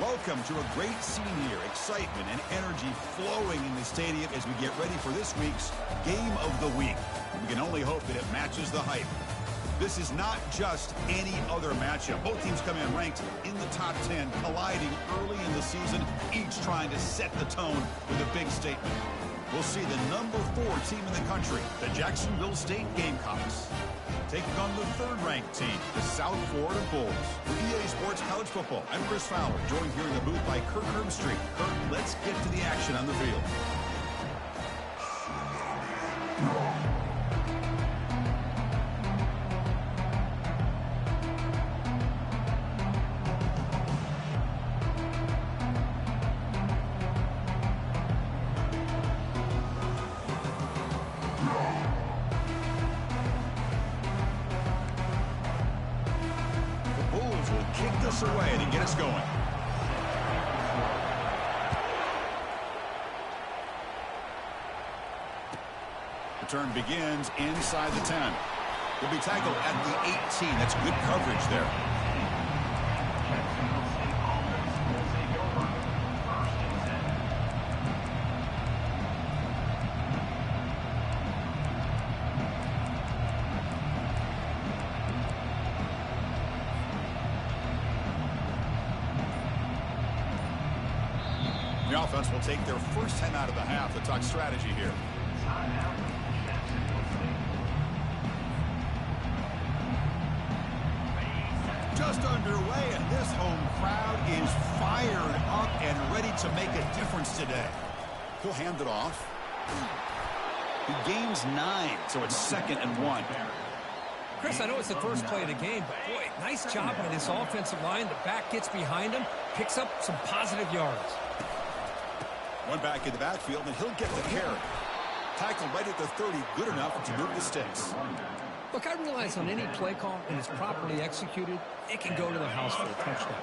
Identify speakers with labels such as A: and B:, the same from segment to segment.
A: Welcome to a great scene here. Excitement and energy flowing in the stadium as we get ready for this week's Game of the Week. We can only hope that it matches the hype. This is not just any other matchup. Both teams come in ranked in the top 10, colliding early in the season, each trying to set the tone with a big statement. We'll see the number 4 team in the country, the Jacksonville State Gamecocks, taking on the third-ranked team, the South Florida Bulls. For EA Sports College Football, I'm Chris Fowler, joined here in the booth by Kirk Herbstreit. Kirk, let's get to the action on the field. Kick this away to get us going. The turn begins inside the 10. Will be tackled at the 18. That's good coverage there. The offense will take their first 10 out of the half. Let's talk strategy here. Just underway, and this home crowd is fired up and ready to make a difference today. He'll hand it off. He gains 9, so it's 2nd and 1.
B: Chris, I know it's the first play of the game, but boy, nice job by this offensive line. The back gets behind him, picks up some positive yards.
A: One back in the backfield, and he'll get the carry. Tackle right at the 30, good enough to move the sticks.
B: Look, I realize on any play call, when it's properly executed, it can go to the house for a touchdown.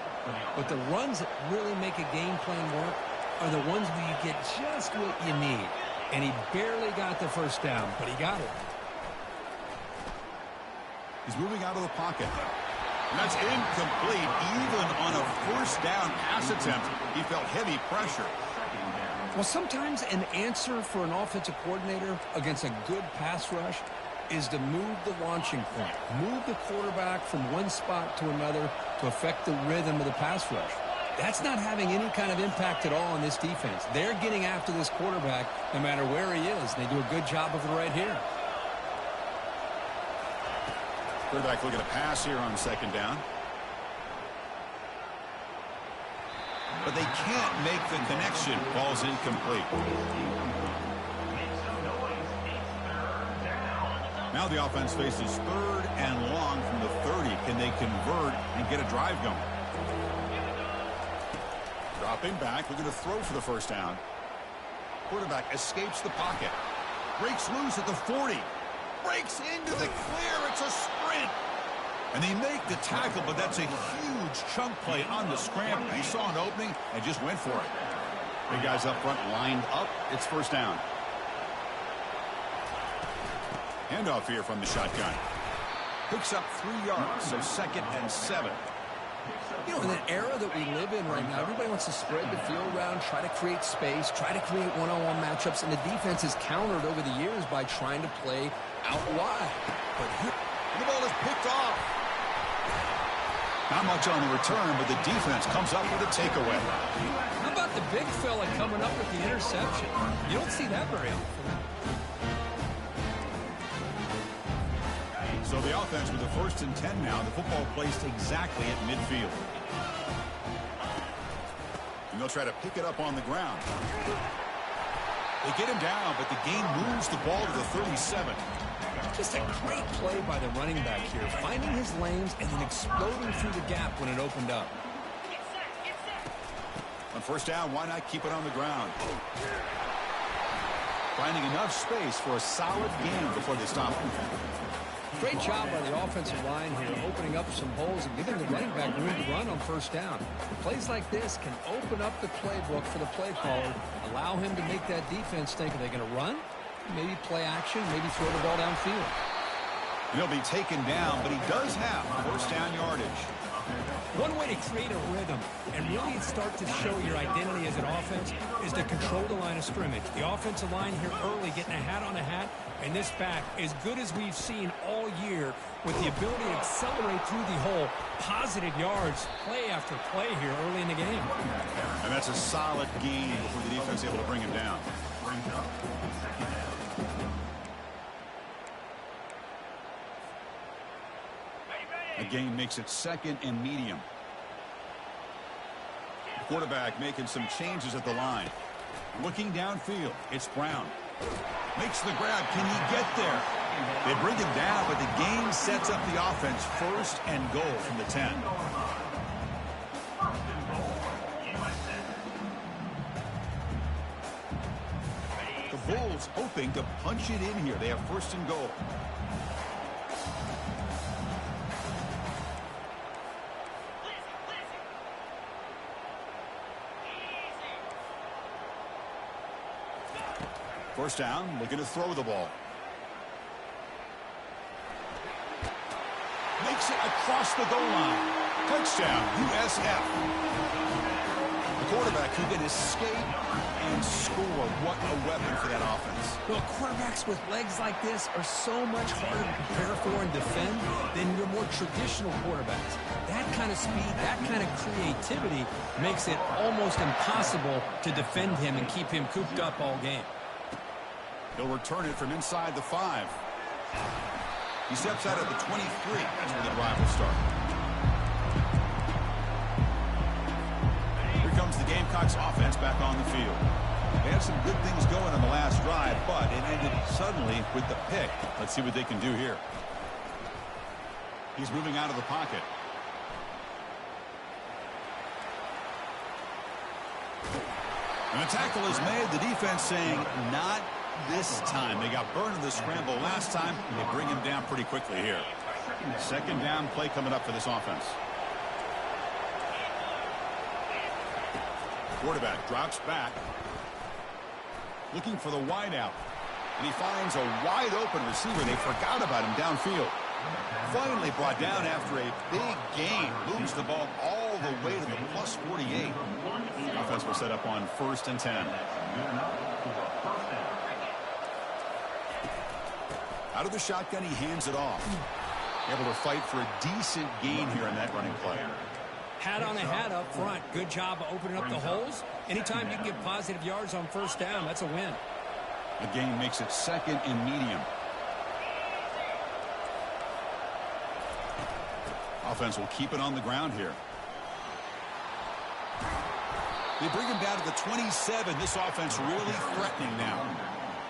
B: But the runs that really make a game plan work are the ones where you get just what you need. And he barely got the first down, but he got it.
A: He's moving out of the pocket. And that's incomplete, even on a first down pass attempt. He felt heavy pressure.
B: Well, sometimes an answer for an offensive coordinator against a good pass rush is to move the launching point, move the quarterback from one spot to another to affect the rhythm of the pass rush. That's not having any kind of impact at all on this defense. They're getting after this quarterback no matter where he is. They do a good job of it right here.
A: Quarterback looking to pass here on 2nd down. But they can't make the connection. Ball's incomplete. Now the offense faces 3rd and long from the 30. Can they convert and get a drive going? Dropping back, looking to throw for the first down. Quarterback escapes the pocket. Breaks loose at the 40. Breaks into the clear. It's a sprint. And they make the tackle, but that's a huge chunk play on the scramble. He saw an opening and just went for it. Big guys up front lined up. It's first down. Handoff here from the shotgun. Picks up 3 yards, so 2nd and 7.
B: You know, in the era that we live in right now, everybody wants to spread the field around, try to create space, try to create one-on-one matchups, and the defense has countered over the years by trying to play out wide. But here,
A: the ball is picked off. Not much on the return, but the defense comes up with a takeaway.
B: How about the big fella coming up with the interception? You don't see that very often.
A: So the offense with the 1st and 10 now. The football placed exactly at midfield. And they'll try to pick it up on the ground. They get him down, but the game moves the ball to the 37.
B: Just a great play by the running back here, finding his lanes and then exploding through the gap when it opened up.
A: On first down, why not keep it on the ground? Finding enough space for a solid gain before they stop him.
B: Great job by the offensive line here, opening up some holes and giving the running back room to run on first down. Plays like this can open up the playbook for the play caller, allow him to make that defense think, are they going to run? Maybe play action, maybe throw the ball downfield.
A: He'll be taken down, but he does have first down yardage.
B: One way to create a rhythm and really start to show your identity as an offense is to control the line of scrimmage. The offensive line here early getting a hat on a hat, and this back, as good as we've seen all year, with the ability to accelerate through the hole, positive yards, play after play here early in the game.
A: And that's a solid gain before the defense able to bring him down. The gain makes it 2nd and medium. The quarterback making some changes at the line. Looking downfield, it's Brown. Makes the grab. Can he get there? They bring him down, but the gain sets up the offense 1st and goal from the 10. The Bulls hoping to punch it in here. They have 1st and goal. First down, looking to throw the ball. Makes it across the goal line. Touchdown, USF. The quarterback who can escape and score. What a weapon for that offense.
B: Well, quarterbacks with legs like this are so much harder to prepare for and defend than your more traditional quarterbacks. That kind of speed, that kind of creativity makes it almost impossible to defend him and keep him cooped up all game.
A: He'll return it from inside the 5. He steps out at the 23. That's where the drive will start. Here comes the Gamecocks offense back on the field. They had some good things going on the last drive, but it ended suddenly with the pick. Let's see what they can do here. He's moving out of the pocket. And the tackle is made. The defense saying not this time. They got burned in the scramble last time. They bring him down pretty quickly here. 2nd down play coming up for this offense. Quarterback drops back. Looking for the wideout. And he finds a wide open receiver. They forgot about him downfield. Finally brought down after a big gain. Moves the ball all the way to the plus 48. The offense will set up on 1st and 10. Out of the shotgun, he hands it off. Able to fight for a decent gain here in that running play.
B: Hat on a hat up front. Good job of opening up the holes. Anytime you can get positive yards on 1st down, that's a win.
A: The gain makes it 2nd and medium. Offense will keep it on the ground here. They bring him down to the 27. This offense really threatening now.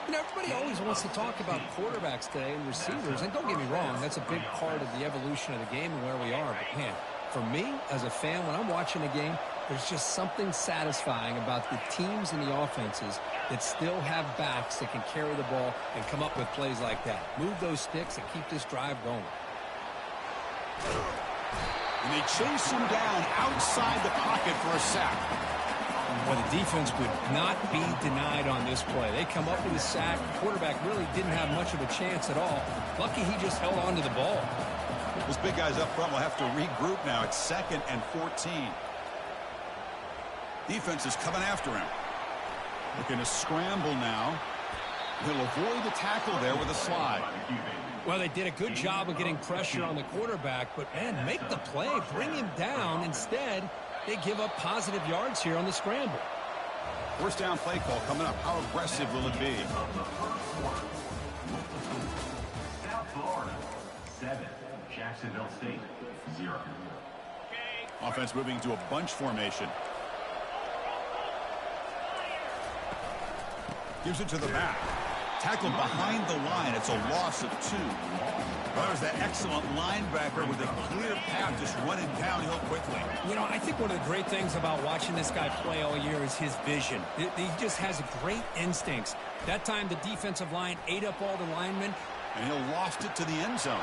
B: You know, everybody always wants to talk about quarterbacks today and receivers, and don't get me wrong, that's a big part of the evolution of the game and where we are. But, man, for me, as a fan, when I'm watching a game, there's just something satisfying about the teams and the offenses that still have backs that can carry the ball and come up with plays like that. Move those sticks and keep this drive going.
A: And they chase him down outside the pocket for a sack.
B: Well, the defense would not be denied on this play. They come up with a sack. The quarterback really didn't have much of a chance at all. Lucky he just held on to the ball.
A: Those big guys up front will have to regroup now. It's 2nd and 14. Defense is coming after him. Looking to scramble now. He'll avoid the tackle there with a slide.
B: Well, they did a good job of getting pressure on the quarterback, but, man, make the play. Bring him down. Instead, they give up positive yards here on the scramble.
A: 1st down play call coming up. How aggressive will it be?
C: South Florida, 7. Jacksonville State, 0.
A: Offense moving to a bunch formation. Gives it to the back. Tackled behind the line. It's a loss of 2. Well, there's that excellent linebacker with a clear path just running downhill quickly.
B: You know, I think one of the great things about watching this guy play all year is his vision. He just has great instincts. That time the defensive line ate up all the linemen.
A: And he'll loft it to the end zone.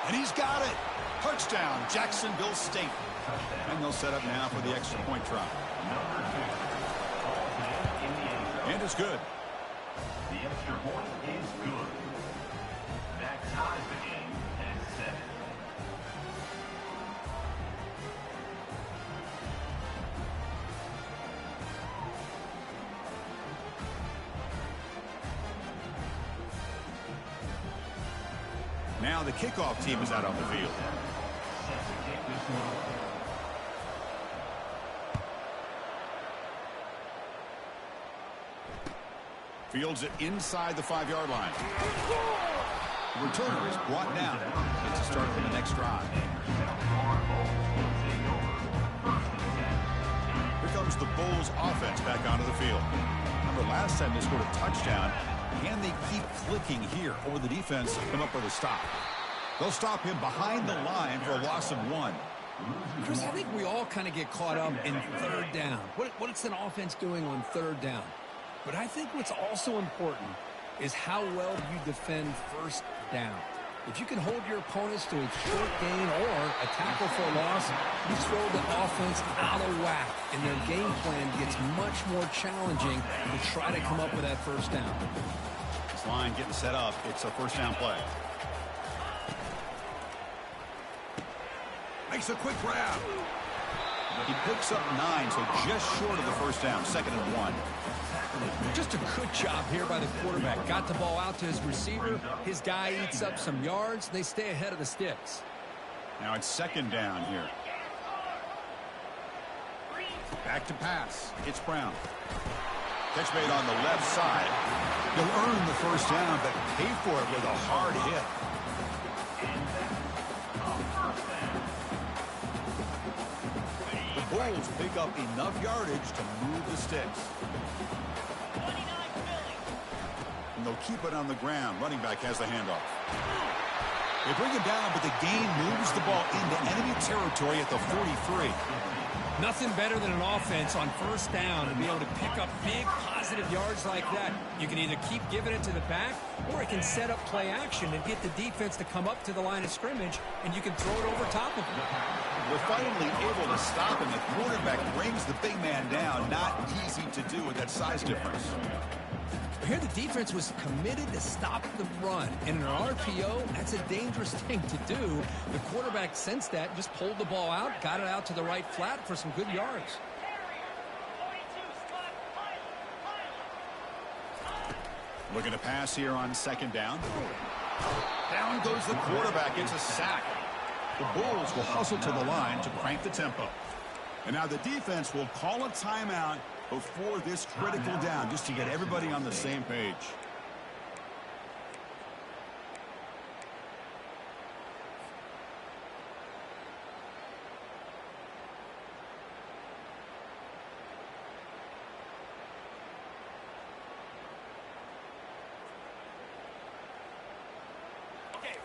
A: And he's got it. Touchdown, Jacksonville State. And they'll set up now for the extra point try. And it's good.
C: The extra point is good. That ties the game at 7.
A: the kickoff team is out on the field. Fields it inside the 5-yard line. The returner is brought down. Gets a start on the next drive. Here comes the Bulls offense back onto the field. Remember last time they scored a touchdown. Can they keep clicking here, or the defense come up with a stop? They'll stop him behind the line for a loss of 1.
B: Chris, I think we all kind of get caught up in third down. What's an offense doing on third down? But I think what's also important is how well you defend first down. If you can hold your opponents to a short gain or a tackle for a loss, you throw the offense out of whack, and their game plan gets much more challenging to try to come up with that first down.
A: This line getting set up. It's a first down play. Makes a quick grab. He picks up 9, so just short of the first down. 2nd and 1.
B: Just a good job here by the quarterback. Got the ball out to his receiver. His guy eats up some yards. They stay ahead of the sticks.
A: Now it's 2nd down here. Back to pass. It's Brown. Catch made on the left side. He'll earn the first down, but pay for it with a hard hit. The Bulls pick up enough yardage to move the sticks. And they'll keep it on the ground. Running back has the handoff. They bring him down, but the gain moves the ball into enemy territory at the 43.
B: Nothing better than an offense on first down to be able to pick up big positive yards like that. You can either keep giving it to the back, or it can set up play action and get the defense to come up to the line of scrimmage, and you can throw it over top of them.
A: They're finally able to stop him. The quarterback brings the big man down. Not easy to do with that size difference.
B: Here the defense was committed to stop the run. And in an RPO, that's a dangerous thing to do. The quarterback sensed that, just pulled the ball out, got it out to the right flat for some good yards.
A: Looking to pass here on 2nd down. Down goes the quarterback. It's a sack. The Bulls will hustle to the line to crank the tempo. And now the defense will call a timeout before this critical down, just to get everybody on the same page.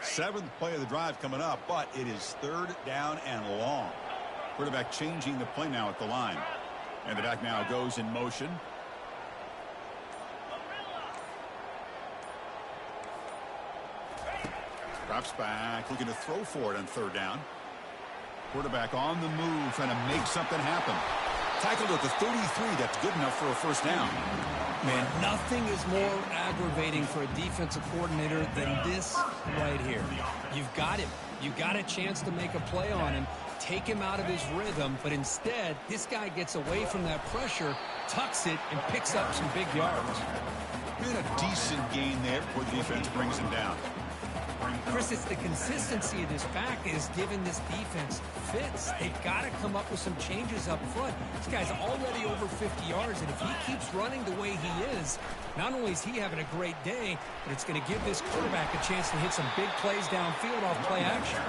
A: Seventh play of the drive coming up, but it is 3rd down and long. Quarterback changing the play now at the line. And the back now goes in motion. Drops back, looking to throw for it on 3rd down. Quarterback on the move, trying to make something happen. Tackled at the 33. That's good enough for a first down.
B: Man, nothing is more aggravating for a defensive coordinator than this right here. You've got him. You've got a chance to make a play on him, take him out of his rhythm, but instead, this guy gets away from that pressure, tucks it, and picks up some big yards.
A: Been a decent gain there before the defense brings him down.
B: Chris, it's the consistency of this back that is giving this defense fits. They've got to come up with some changes up front. This guy's already over 50 yards, and if he keeps running the way he is, not only is he having a great day, but it's going to give this quarterback a chance to hit some big plays downfield off play action.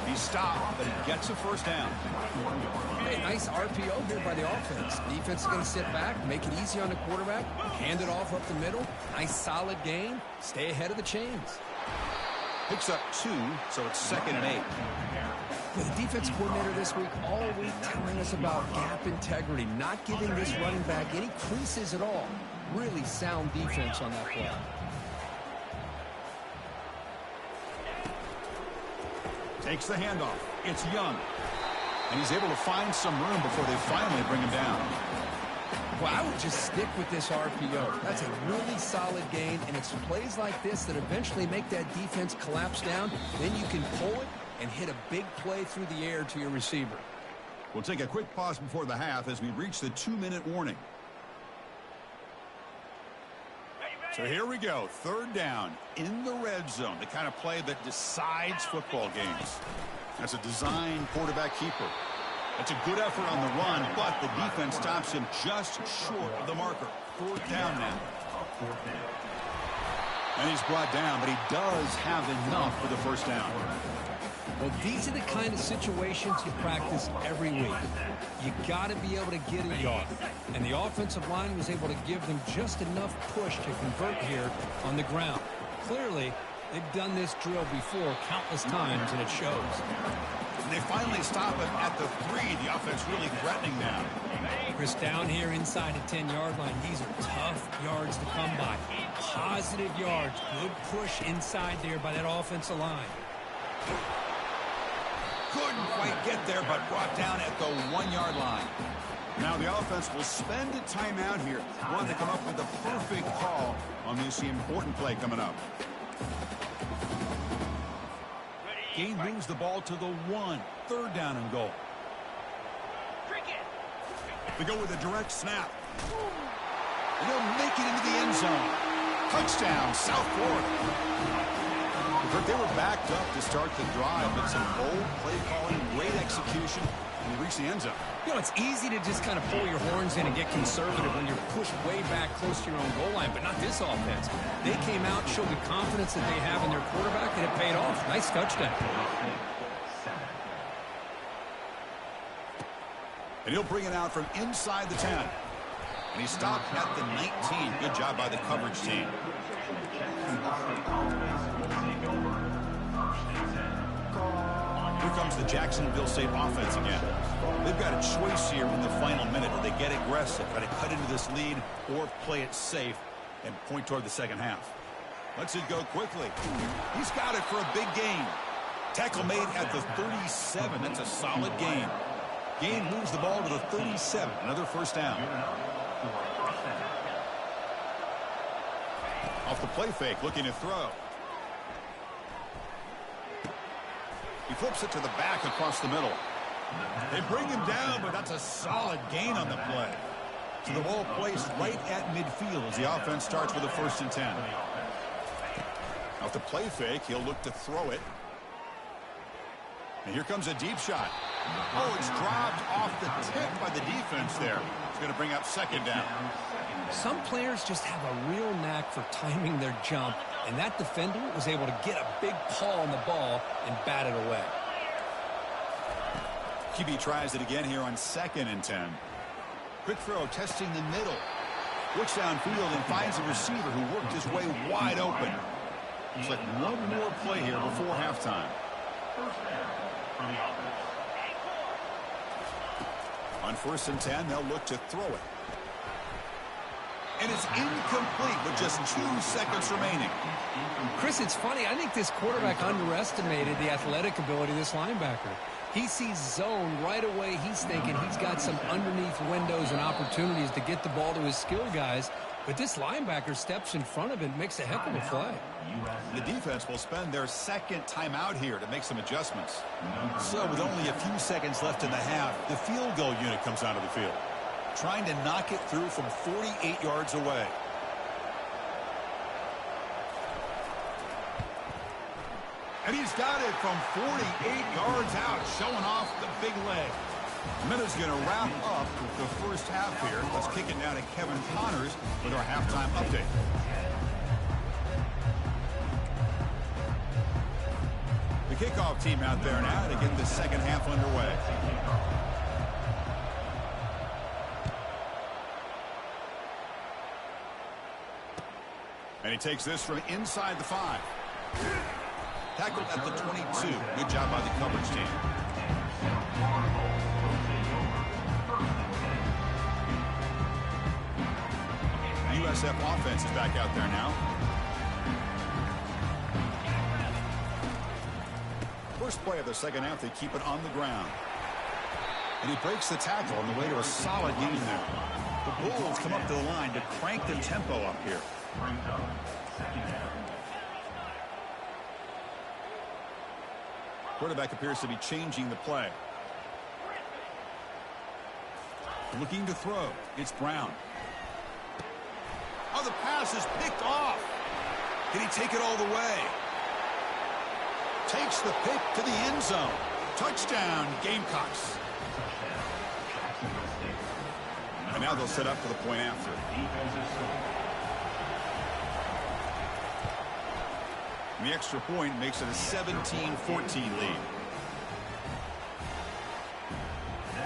A: He stopped, but he gets a first down.
B: Hey, nice RPO here by the offense. Defense is going to sit back, make it easy on the quarterback, hand it off up the middle. Nice solid gain. Stay ahead of the chains.
A: Picks up 2, so it's 2nd and 8.
B: With the defense coordinator this week, all week telling us about gap integrity, not giving this running back any creases at all. Really sound defense on that play.
A: Takes the handoff. It's Young. And he's able to find some room before they finally bring him down.
B: Well, I would just stick with this RPO. That's a really solid gain, and it's plays like this that eventually make that defense collapse down. Then you can pull it and hit a big play through the air to your receiver.
A: We'll take a quick pause before the half as we reach the 2-minute warning. So here we go, third down in the red zone, the kind of play that decides football games. That's a design quarterback keeper. That's a good effort on the run, but the defense stops him just short of the marker. Fourth down now. And he's brought down, but he does have enough for the first down.
B: Well, these are the kind of situations you practice every week. You got to be able to get a yard. And the offensive line was able to give them just enough push to convert here on the ground. Clearly, they've done this drill before countless times, and it shows.
A: And they finally stop him at the 3. The offense really threatening now.
B: Chris, down here inside the 10-yard line, these are tough yards to come by. Positive yards. Good push inside there by that offensive line.
A: Couldn't quite get there, but brought down at the 1-yard line. Now the offense will spend a timeout here. Want to come up with a perfect call on this important play coming up. Gain moves the ball to the 1. Third down and goal. They go with a direct snap. And they'll make it into the end zone. Touchdown, South Florida. They were backed up to start the drive, but some bold play calling, great execution, and they reach the end zone.
B: You know, it's easy to just kind of pull your horns in and get conservative when you're pushed way back close to your own goal line, but not this offense. They came out and showed the confidence that they have in their quarterback, and it paid off. Nice touchdown.
A: And he'll bring it out from inside the 10. And he stopped at the 19. Good job by the coverage team. Here comes the Jacksonville State offense again. They've got a choice here in the final minute. Do they get aggressive, try to cut into this lead, or play it safe and point toward the second half? Lets it go quickly. He's got it for a big gain. Tackle made at the 37. That's a solid gain. Gain moves the ball to the 37. Another first down. Off the play fake, looking to throw. He flips it to the back across the middle. They bring him down, but that's a solid gain on the play. So the ball placed right at midfield as the offense starts with a 1st and 10. Off the play fake, he'll look to throw it. And here comes a deep shot. Oh, it's dropped off the tip by the defense there. It's going to bring up second down.
B: Some players just have a real knack for timing their jump, and that defender was able to get a big paw on the ball and bat it away.
A: QB tries it again here on 2nd and 10. Quick throw, testing the middle. Looks downfield and finds a receiver who worked his way wide open. Looks like one more play here before halftime. On 1st and 10, they'll look to throw it. And it's incomplete with just 2 seconds remaining.
B: Chris, it's funny. I think this quarterback underestimated the athletic ability of this linebacker. He sees zone right away. He's thinking he's got some underneath windows and opportunities to get the ball to his skill guys. But this linebacker steps in front of it and makes a heck of a play.
A: The defense will spend their 2nd timeout here to make some adjustments. So with only a few seconds left in the half, the field goal unit comes onto the field, trying to knock it through from 48 yards away. And he's got it from 48 yards out, showing off the big leg. Minutes going to wrap up the first half here. Let's kick it down to Kevin Connors with our halftime update. The kickoff team out there now to get the second half underway. And he takes this from inside the 5. Tackled at the 22. Good job by the coverage team. USF offense is back out there now. First play of the second half, they keep it on the ground. And he breaks the tackle on the way to a solid gain there. The Bulls come up to the line to crank the tempo up here. Quarterback appears to be changing the play. Looking to throw. It's Brown. Oh, the pass pass is picked off. Can he take it all the way? Takes the pick to the end zone. Touchdown, Gamecocks. And now they'll set up for the point after. And the extra point makes it a 17-14 lead.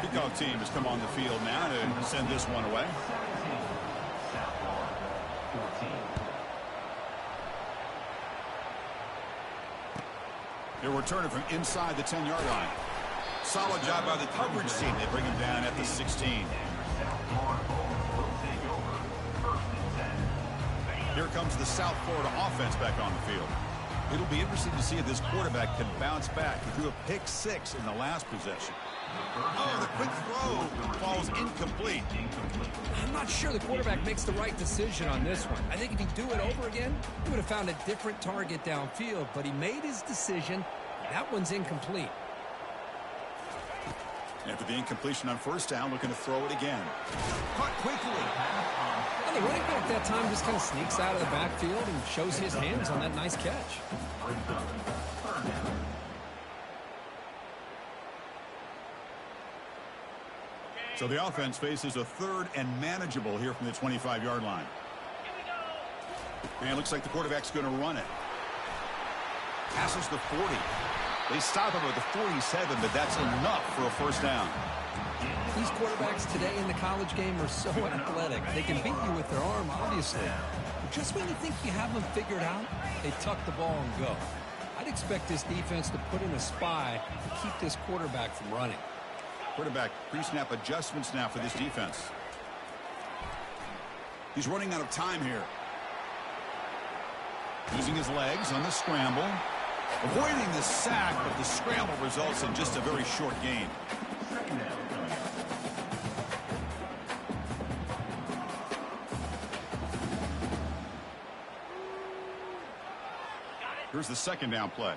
A: Kickoff team has come on the field now to send this one away. They'll return it from inside the 10-yard line. Solid job by the coverage team. They bring him down at the 16. Here comes the South Florida offense back on the field. It'll be interesting to see if this quarterback can bounce back. He threw a pick 6 in the last possession. Oh, the quick throw falls incomplete.
B: I'm not sure the quarterback makes the right decision on this one. I think if he'd do it over again, he would have found a different target downfield, but he made his decision. That one's incomplete.
A: After the incompletion on first down, looking to throw it again. Caught quickly.
B: And the running back that time just kind of sneaks out of the backfield and shows his hands on that nice catch.
A: So the offense faces a third and manageable here from the 25-yard line. And it looks like the quarterback's going to run it. Passes the 40. They stop him at the 47, but that's enough for a first down.
B: These quarterbacks today in the college game are so athletic. They can beat you with their arm, obviously. But just when you think you have them figured out, they tuck the ball and go. I'd expect this defense to put in a spy to keep this quarterback from running.
A: Quarterback pre-snap adjustments now for this defense. He's running out of time here. Using his legs on the scramble. Avoiding the sack, but the scramble results in just a very short gain. Here's the second down play.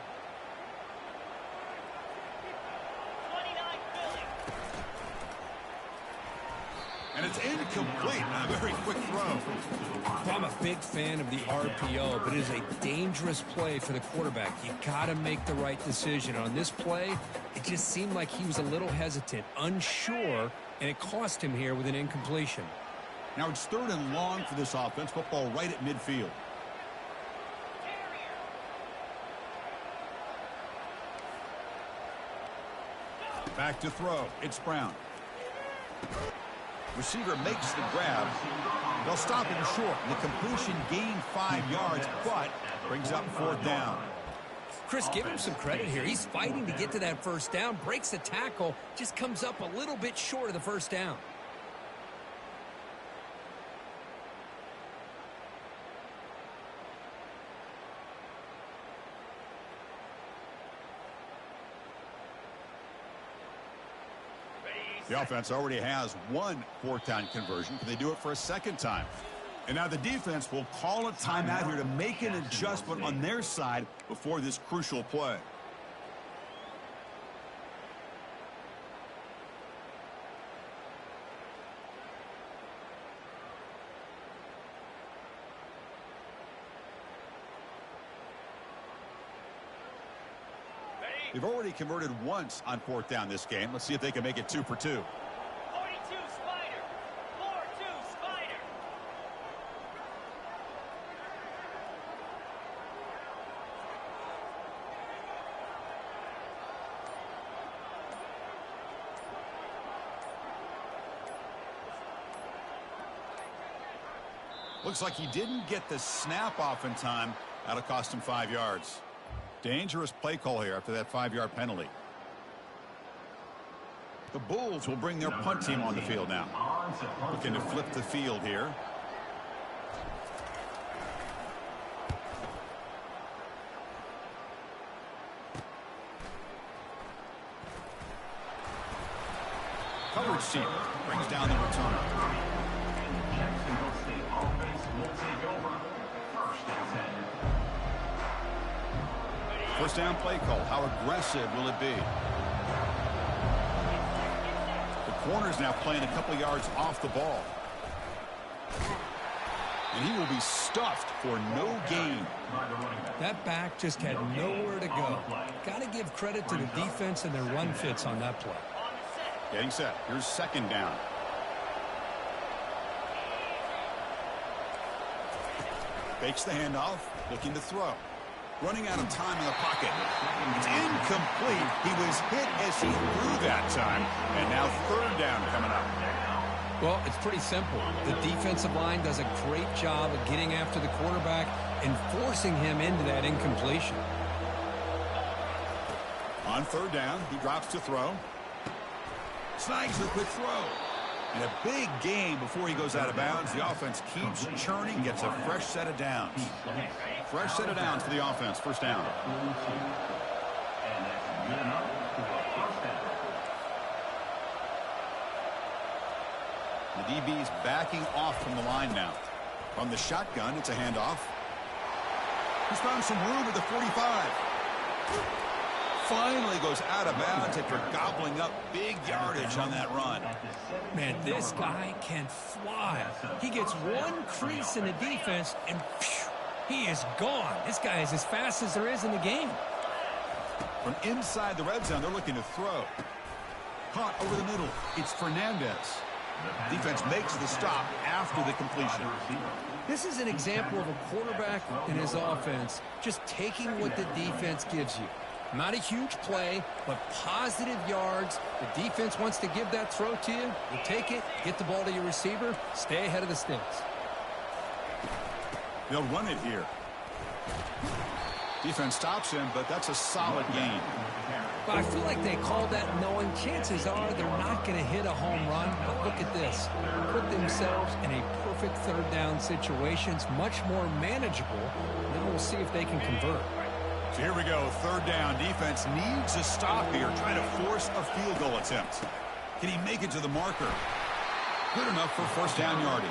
A: And it's incomplete. A very quick throw.
B: I'm a big fan of the RPO, but it is a dangerous play for the quarterback. You got to make the right decision. On this play, it just seemed like he was a little hesitant, unsure, and it cost him here with an incompletion.
A: Now it's third and long for this offense. Football right at midfield. Back to throw. It's Brown. Receiver makes the grab. They'll stop him short. The completion gained 5 yards, but brings up fourth down.
B: Chris, give him some credit here. He's fighting to get to that first down, breaks the tackle, just comes up a little bit short of the first down.
A: The offense already has one fourth down conversion. Can they do it for a second time? And now the defense will call a timeout here to make an adjustment on their side before this crucial play. They've already converted once on fourth down this game. Let's see if they can make it 2 for 2.
D: 42 Spider. 4-2 Spider.
A: Looks like he didn't get the snap off in time. That'll cost him 5 yards. Dangerous play call here after that 5-yard penalty. The Bulls will bring their punt team on the field now. Looking to flip the field here. Coverage team brings down the return.
C: Jacksonville State offense will take over. First and 10.
A: First down play call. How aggressive will it be? The corner's now playing a couple yards off the ball. And he will be stuffed for no gain.
B: That back just had nowhere to go. Got to give credit to the defense and their run fits on that play.
A: Getting set. Here's second down. Fakes the handoff, looking to throw. Running out of time in the pocket. It's incomplete. He was hit as he threw that time. And now third down coming up.
B: Well, it's pretty simple. The defensive line does a great job of getting after the quarterback and forcing him into that incompletion.
A: On third down, he drops to throw. Snags the quick throw. And a big gain before he goes out of bounds. The offense keeps churning, gets a fresh set of downs. Fresh set of downs for the offense. First down. The DB's backing off from the line now. From the shotgun, it's a handoff. He's found some room at the 45. Finally goes out of bounds after gobbling up big yardage on that run.
B: Man, this guy can fly. He gets one crease in the defense, and phew, he is gone. This guy is as fast as there is in the game.
A: From inside the red zone, they're looking to throw. Caught over the middle. It's Fernandez. Defense makes the stop after the completion.
B: This is an example of a quarterback and his offense just taking what the defense gives you. Not a huge play, but positive yards. The defense wants to give that throw to you. You take it, get the ball to your receiver, stay ahead of the sticks.
A: They'll run it here. Defense stops him, but that's a solid gain.
B: But I feel like they called that knowing chances are they're not going to hit a home run. But look at this. Put themselves in a perfect third down situation. It's much more manageable. Now we'll see if they can convert.
A: So here we go, third down. Defense needs a stop here, trying to force a field goal attempt. Can he make it to the marker? Good enough for first down yardage.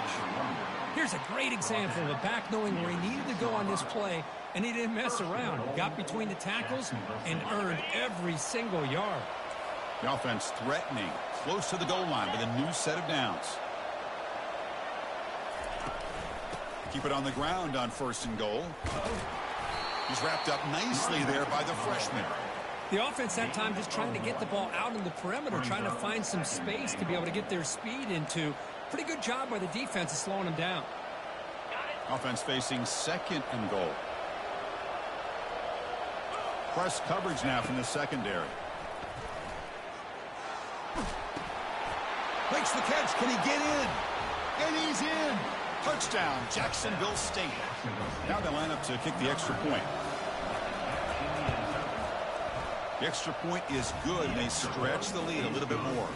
B: Here's a great example of a back knowing where he needed to go on this play, and he didn't mess around. He got between the tackles and earned every single yard.
A: The offense threatening, close to the goal line with a new set of downs. Keep it on the ground on first and goal. He's wrapped up nicely there by the freshman.
B: The offense that time just trying to get the ball out in the perimeter, trying to find some space to be able to get their speed into. Pretty good job by the defense of slowing them down.
A: Offense facing second and goal. Press coverage now from the secondary. Makes the catch. Can he get in? And he's in. Touchdown, Jacksonville State. Now they line up to kick the extra point. The extra point is good, and they stretch the lead a little bit more.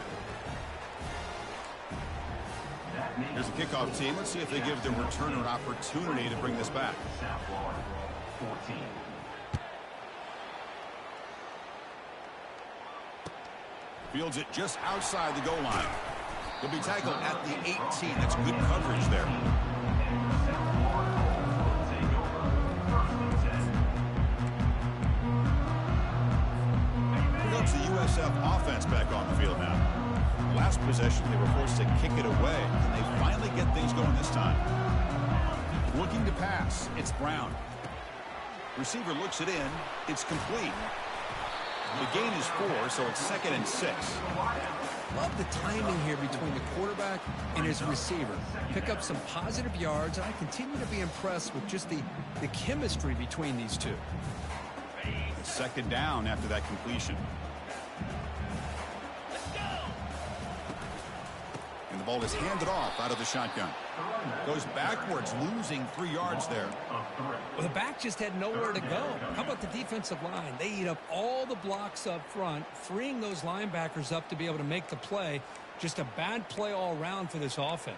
A: Here's the kickoff team. Let's see if they give their returner an opportunity to bring this back. Fields it just outside the goal line. He'll be tackled at the 18. That's good coverage there. Here comes the USF offense back on the field now. Last possession, they were forced to kick it away, and they finally get things going this time. Looking to pass, it's Brown. Receiver looks it in. It's complete. The gain is 4, so it's 2nd and 6.
B: Love the timing here between the quarterback and his receiver. Pick up some positive yards, and I continue to be impressed with just the chemistry between these two.
A: It's 2nd down after that completion. And the ball is handed off out of the shotgun. Goes backwards, losing 3 yards there.
B: Well, the back just had nowhere to go. How about the defensive line? They eat up all the blocks up front, freeing those linebackers up to be able to make the play. Just a bad play all around for this offense.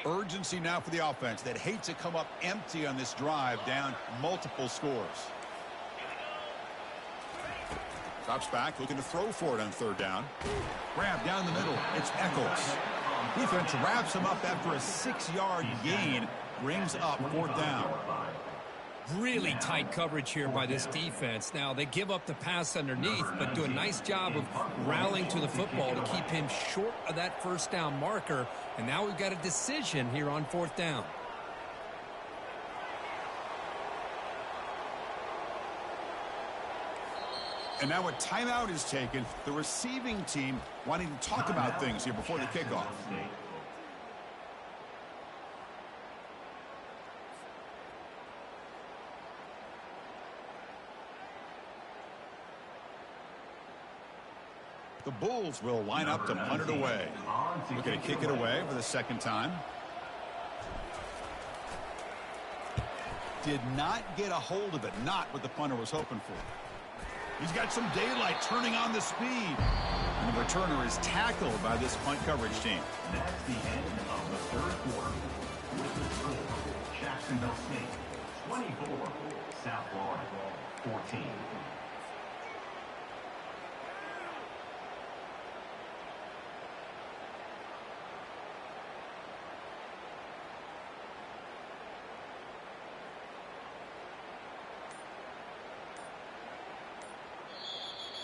A: Urgency now for the offense that hates to come up empty on this drive, down multiple scores. Drops back, looking to throw for it on 3rd down. Grab down the middle. It's Eccles. Defense wraps him up after a 6-yard gain. Brings up 4th down.
B: Really tight coverage here by this defense. Now, they give up the pass underneath, but do a nice job of rallying to the football to keep him short of that first down marker. And now we've got a decision here on 4th down.
A: And now a timeout is taken. The receiving team wanting to talk about things here before the kickoff. The Bulls will line up to punt it away. We're going to kick it away for the second time. Did not get a hold of it. Not what the punter was hoping for. He's got some daylight, turning on the speed. And the returner is tackled by this punt coverage team.
C: That's the end of the third quarter. With the score, Jacksonville State 24, South Florida 14.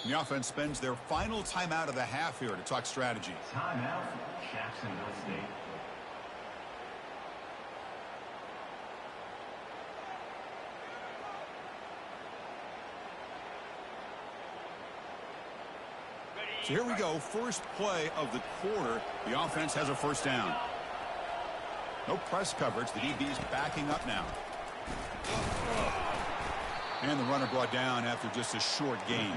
A: The offense spends their final timeout of the half here to talk strategy.
C: Timeout, Jacksonville State.
A: So here we go, first play of the quarter. The offense has a first down. No press coverage. The DB's backing up now. And the runner brought down after just a short gain.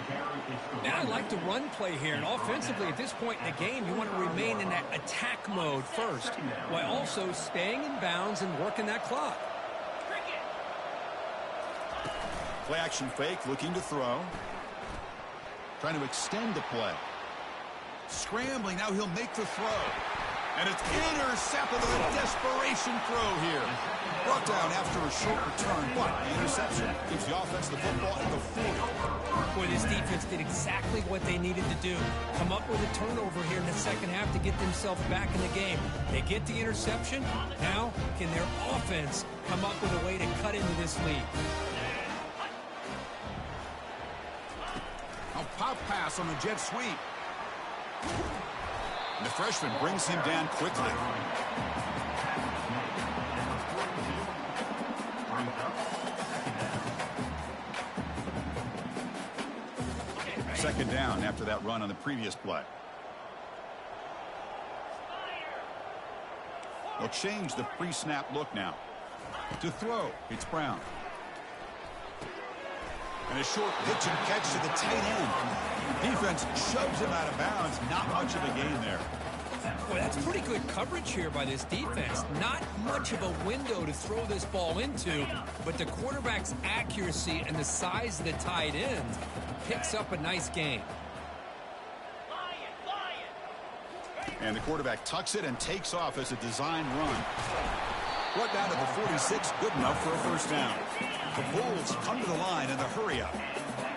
B: Now I like the run play here. And offensively, at this point in the game, you want to remain in that attack mode first, while also staying in bounds and working that clock.
A: Play action fake, looking to throw. Trying to extend the play. Scrambling, now he'll make the throw. And it's intercepted with a desperation throw here. Brought down after a short return, but the interception gives the offense the football at the 40.
B: Boy, this defense did exactly what they needed to do. Come up with a turnover here in the second half to get themselves back in the game. They get the interception. Now, can their offense come up with a way to cut into this lead?
A: A pop pass on the jet sweep. And the freshman brings him down quickly. Second down after that run on the previous play. They'll change the pre-snap look now. To throw, it's Brown. And a short pitch and catch to the tight end. Defense shoves him out of bounds. Not much of a gain there.
B: Boy, that's pretty good coverage here by this defense. Not much of a window to throw this ball into, but the quarterback's accuracy and the size of the tight end picks up a nice gain.
A: And the quarterback tucks it and takes off as a design run. Brought down to the 46, good enough for a first down. The Bulls come to the line in the hurry-up.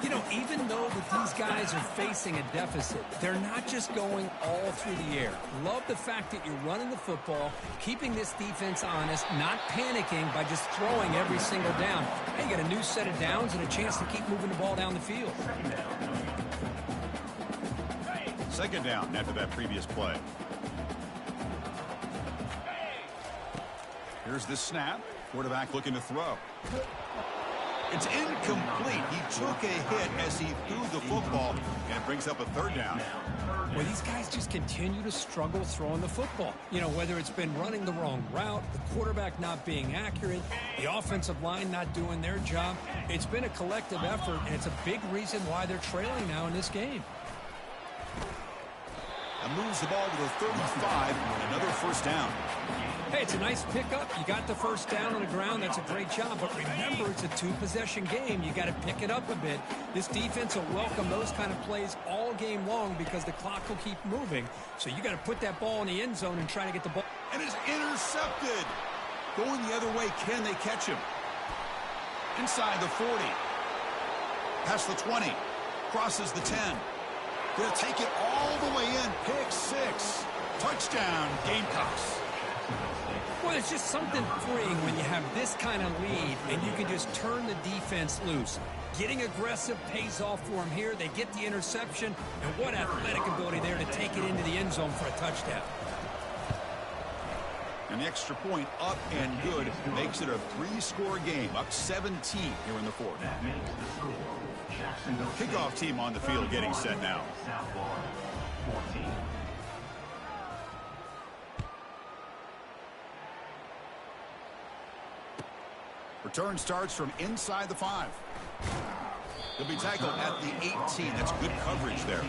B: You know, even though that these guys are facing a deficit, they're not just going all through the air. Love the fact that you're running the football, keeping this defense honest, not panicking by just throwing every single down. Hey, you got a new set of downs and a chance to keep moving the ball down the field.
A: Second down after that previous play. Here's the snap. Quarterback looking to throw. It's incomplete. He took a hit as he threw the football, and it brings up a third down.
B: Well, these guys just continue to struggle throwing the football. You know, whether it's been running the wrong route, the quarterback not being accurate, the offensive line not doing their job. It's been a collective effort, and it's a big reason why they're trailing now in this game.
A: And moves the ball to the 35, and another first down.
B: Hey, it's a nice pickup. You got the first down on the ground. That's a great job. But remember, it's a two-possession game. You got to pick it up a bit. This defense will welcome those kind of plays all game long because the clock will keep moving. So you got to put that ball in the end zone and try to get the ball.
A: And it's intercepted. Going the other way, can they catch him? Inside the 40. Past the 20. Crosses the 10. They'll take it all the way in. Pick six. Touchdown, Gamecocks.
C: Jacksonville State.
B: Well, it's just something freeing when you have this kind of lead and you can just turn the defense loose. Getting aggressive pays off for them here. They get the interception, and what athletic ability there to take it into the end zone for a touchdown.
A: And the extra point up and good makes it a 3-score game, up 17 here in the fourth.
C: That makes the score. Jacksonville State.
A: Kickoff team on the field getting set now.
C: South Florida, 14.
A: Return starts from inside the 5. He'll be tackled at the 18. That's good coverage there.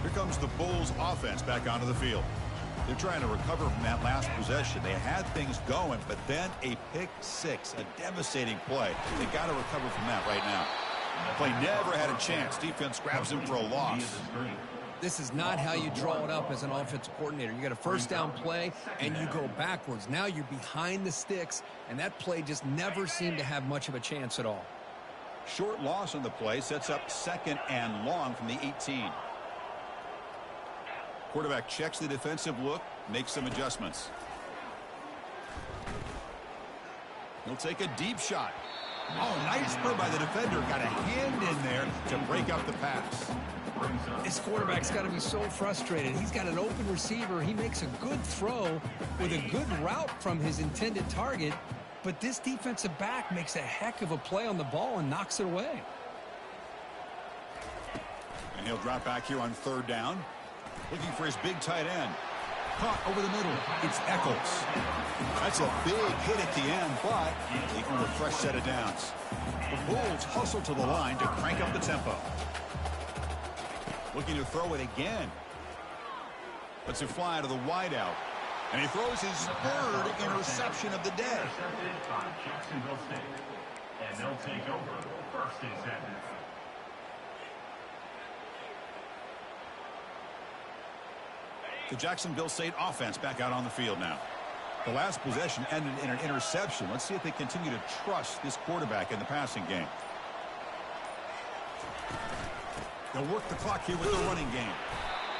A: Here comes the Bulls offense back onto the field. They're trying to recover from that last possession. They had things going, but then a pick six, a devastating play. They got to recover from that right now. The play never had a chance. Defense grabs him for a loss.
B: This is not how you draw it up as an offensive coordinator. You got a first down play, and you go backwards. Now you're behind the sticks, and that play just never seemed to have much of a chance at all.
A: Short loss on the play sets up 2nd and long from the 18. Quarterback checks the defensive look, makes some adjustments. He'll take a deep shot. Oh, nice play by the defender. Got a hand in there to break up the pass.
B: This quarterback's got to be so frustrated. He's got an open receiver. He makes a good throw with a good route from his intended target, but this defensive back makes a heck of a play on the ball and knocks it away.
A: And he'll drop back here on 3rd down. Looking for his big tight end. Caught over the middle. It's Eccles. That's a big hit at the end, but they earn a fresh set of downs. The Bulls hustle to the line to crank up the tempo. Looking to throw it again. Lets it fly to the wideout. And he throws his 3rd interception of the day.
C: Intercepted by Jacksonville State. And they'll take over 1st and 10.
A: The Jacksonville State offense back out on the field now. The last possession ended in an interception. Let's see if they continue to trust this quarterback in the passing game. They'll work the clock here with the running game.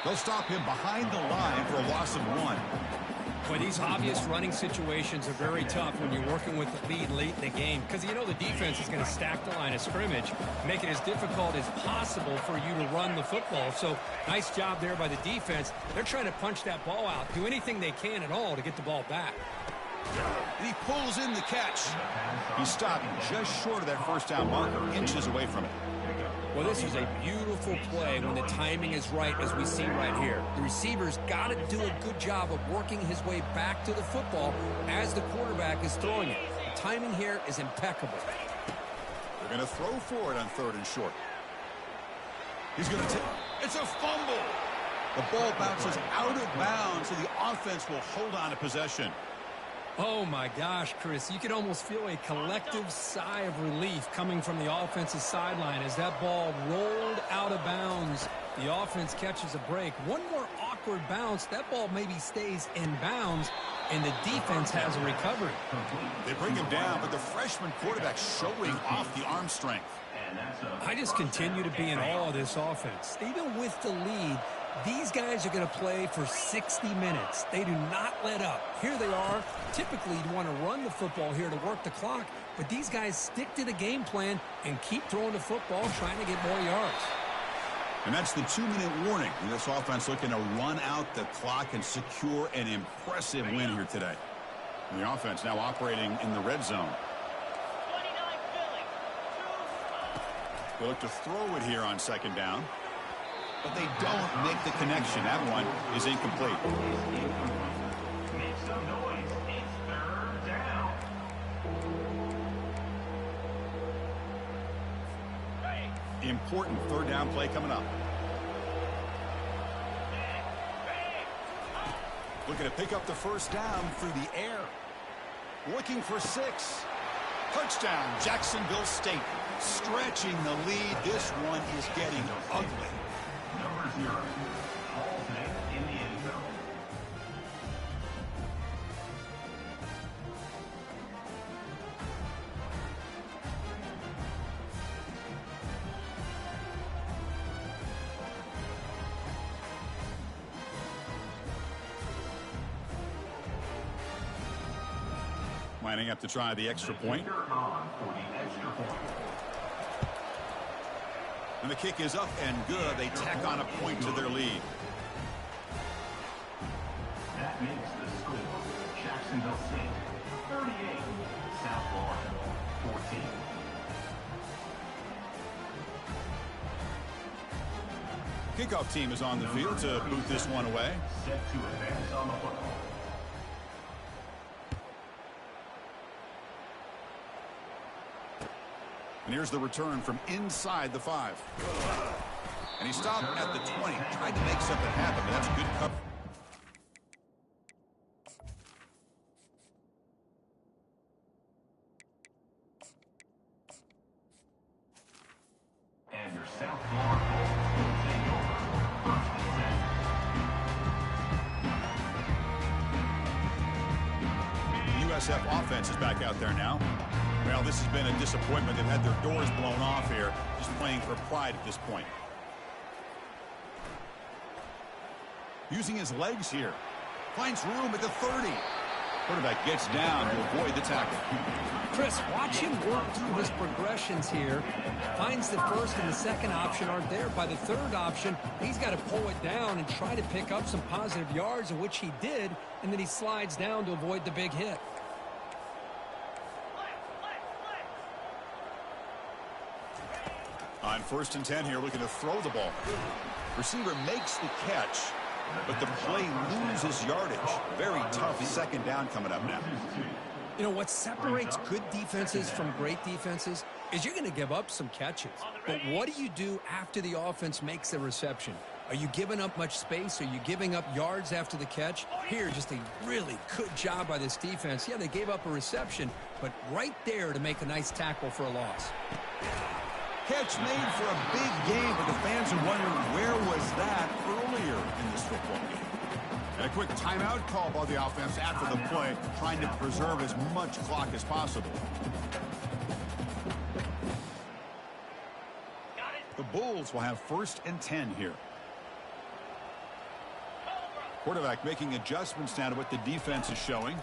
A: They'll stop him behind the line for a loss of 1.
B: Boy, these obvious running situations are very tough when you're working with the lead late in the game because you know the defense is going to stack the line of scrimmage, make it as difficult as possible for you to run the football. So nice job there by the defense. They're trying to punch that ball out, do anything they can at all to get the ball back.
A: And he pulls in the catch. He stopped just short of that first down marker, inches away from it.
B: Well, this is a beautiful play when the timing is right, as we see right here. The receiver's got to do a good job of working his way back to the football as the quarterback is throwing it. The timing here is impeccable.
A: They're going to throw for it on 3rd and short. He's going to take... It's a fumble! The ball bounces out of bounds, so the offense will hold on to possession.
B: Oh, my gosh, Chris. You can almost feel a collective sigh of relief coming from the offensive sideline as that ball rolled out of bounds. The offense catches a break. One more awkward bounce. That ball maybe stays in bounds, and the defense has a recovery.
A: They bring him down, but the freshman quarterback showing off the arm strength.
B: I just continue to be in awe of this offense. Even with the lead, these guys are going to play for 60 minutes. They do not let up. Here they are. Typically, you'd want to run the football here to work the clock, but these guys stick to the game plan and keep throwing the football, trying to get more yards.
A: And that's the 2-minute warning. And this offense looking to run out the clock and secure an impressive win here today. And the offense now operating in the red zone.
D: 29 Philly.
A: They look to throw it here on 2nd down. But they don't make the connection. That one is incomplete.
C: Make some noise. It's 3rd down.
A: Important 3rd down play coming up. Looking to pick up the first down through the air. Looking for 6. Touchdown, Jacksonville State. Stretching the lead. This one is getting ugly.
C: Number 0. Ball's in the end zone.
A: lining up to try the extra point. And the kick is up and good. They tack on a point to their lead.
C: That makes the score Jacksonville State 38, South Florida 14.
A: Kickoff team is on the field to boot this one away.
C: Set to advance on the football.
A: And here's the return from inside the 5. And he stopped at the 20. Tried to make something happen, but that's a good cover.
C: And your South Florida will take over first and 10.
A: USF offense is back out there now. Well, this has been a disappointment. They've had their doors blown off here, just playing for pride at this point. Using his legs here. Finds room at the 30. Quarterback gets down to avoid the tackle.
B: Chris, watch him work through his progressions here. Finds the first and the second option aren't there. By the third option, he's got to pull it down and try to pick up some positive yards, of which he did, and then he slides down to avoid the big hit.
A: On 1st and 10 here, looking to throw the ball. Receiver makes the catch, but the play loses yardage. Very tough second down coming up now.
B: You know, what separates good defenses from great defenses is you're going to give up some catches. But what do you do after the offense makes a reception? Are you giving up much space? Are you giving up yards after the catch? Here, just a really good job by this defense. Yeah, they gave up a reception, but right there to make a nice tackle for a loss.
A: Catch made for a big game, but the fans are wondering where was that earlier in this football game. And a quick timeout call by the offense after the play, trying to preserve as much clock as possible. The Bulls will have 1st and 10 here. Quarterback making adjustments now to what the defense is showing.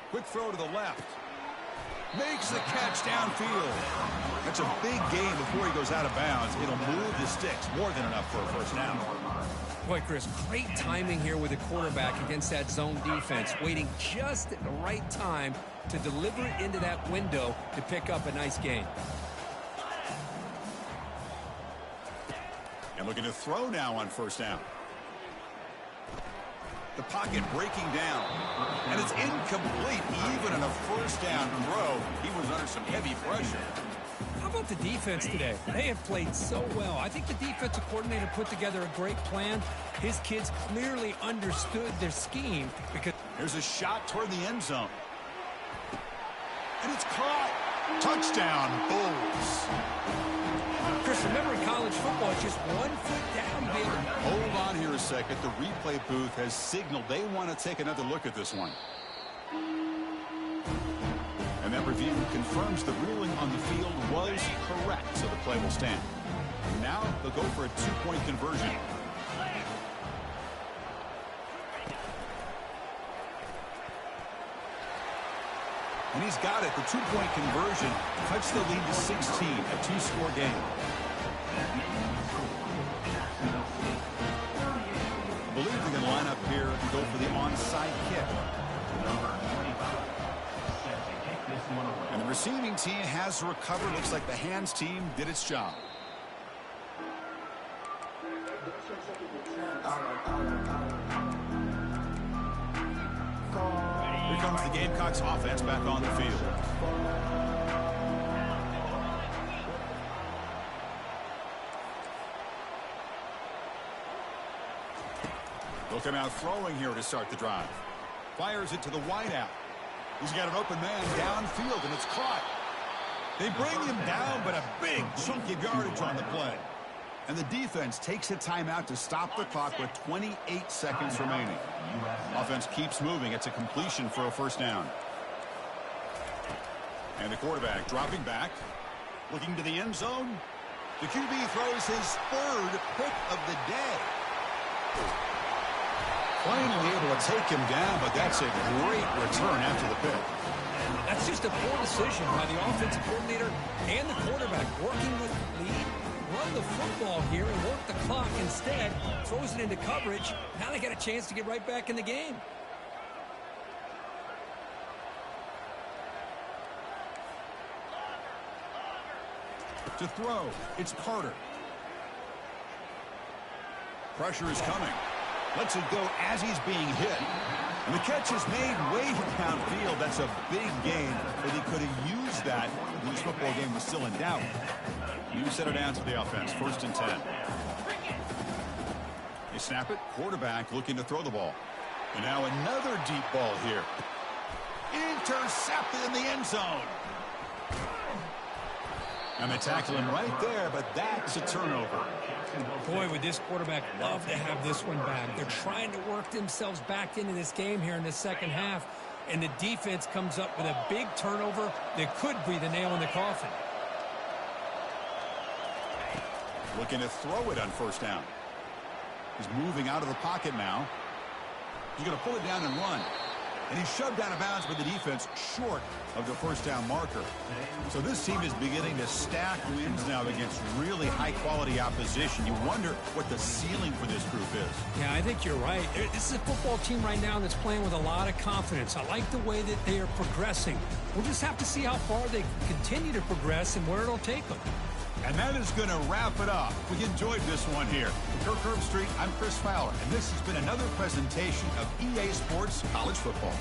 A: Quick throw to the left. Makes the catch downfield. That's a big gain before he goes out of bounds. It'll move the sticks. More than enough for a first down.
B: Boy, Chris, great timing here with the quarterback against that zone defense. Waiting just at the right time to deliver it into that window to pick up a nice gain.
A: And looking to throw now on 1st down. The pocket breaking down. And it's incomplete. Even in a 1st down throw, he was under some heavy pressure.
B: How about the defense today? They have played so well. I think the defensive coordinator put together a great plan. His kids clearly understood their scheme because...
A: Here's a shot toward the end zone. And it's caught. Touchdown, Bulls.
B: Chris, remember in college football, it's just 1 foot down to be able to...
A: Hold on here a second. The replay booth has signaled they want to take another look at this one. And that review confirms the ruling on the field was correct, so the play will stand. Now they'll go for a 2-point conversion. And he's got it. The 2-point conversion cuts the lead to 16, a 2-score game. I believe they're going to line up here and go for the onside kick. And the receiving team has recovered. Looks like the hands team did its job. Here comes the Gamecocks offense back on the field. They'll come out throwing here to start the drive. Fires it to the wideout. He's got an open man downfield, and it's caught. They bring him down, but a big chunk of yardage on the play. And the defense takes a timeout to stop the clock with 28 seconds remaining. Offense keeps moving. It's a completion for a 1st down. And the quarterback dropping back, looking to the end zone. The QB throws his 3rd pick of the day. Finally able to take him down, but that's a great return after the pick.
B: That's just a poor decision by the offensive coordinator and the quarterback, working with the lead. Run the football here and work the clock instead. Throws it into coverage. Now they got a chance to get right back in the game.
A: To throw, it's Carter. Pressure is coming. Lets it go as he's being hit. And the catch is made way downfield. That's a big gain, but he could have used that when this football game was still in doubt. You set it down to the offense. 1st and 10. They snap it. Quarterback looking to throw the ball. And now another deep ball here. Intercepted in the end zone. And they tackle him right there, but that's a turnover.
B: Boy, would this quarterback love to have this one back. They're trying to work themselves back into this game here in the second half, and the defense comes up with a big turnover that could be the nail in the coffin.
A: Looking to throw it on 1st down. He's moving out of the pocket now. He's going to pull it down and run. And he's shoved out of bounds by the defense short of the 1st down marker. So this team is beginning to stack wins now against really high-quality opposition. You wonder what the ceiling for this group is.
B: Yeah, I think you're right. This is a football team right now that's playing with a lot of confidence. I like the way that they are progressing. We'll just have to see how far they continue to progress and where it'll take them.
A: And that is going to wrap it up. We enjoyed this one here. For Kirk Herbstreit, I'm Chris Fowler, and this has been another presentation of EA Sports College Football.